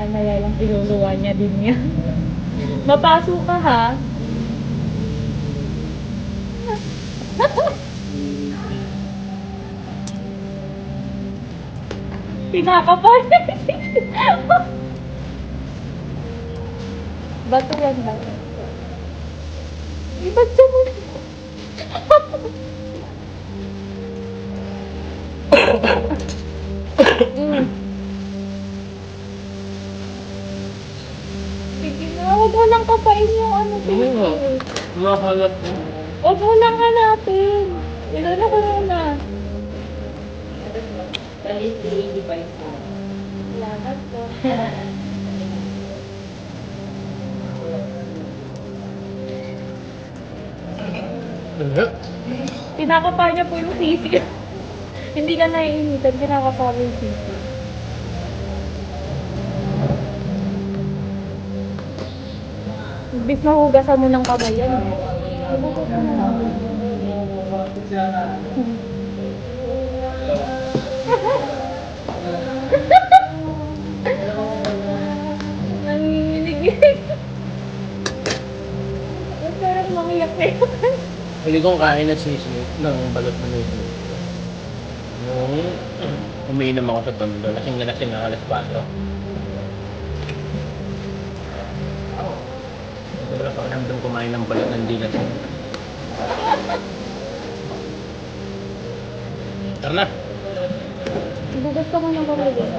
Maya-maya lang iluluwa niya din yan. Mapaso ka ha. Pinakapal. Bato yan, bato. Ba't siya mo? Sige na, huwag mo lang kapain yung ano. Makalat mo. Huwag mo lang hanapin. Ilala ko muna. Talis 385 po. Salamat po. Pinakapa niya po yung sisi. Hindi ka naiinitan, pinakapa mo yung sisi. Imbis mahugasan mo ng kamay yan. Hugas mo na. Nanginginig. Parang mangiyak na yun. Hindi kong kain na sisi ng balot na nito. Nung umiinom ako sa tondo, lasing na lasing na alas 4. Wala pa nandun kumain ng balot ng dilat. Tara na! Hugas ka mo ng kamay yan.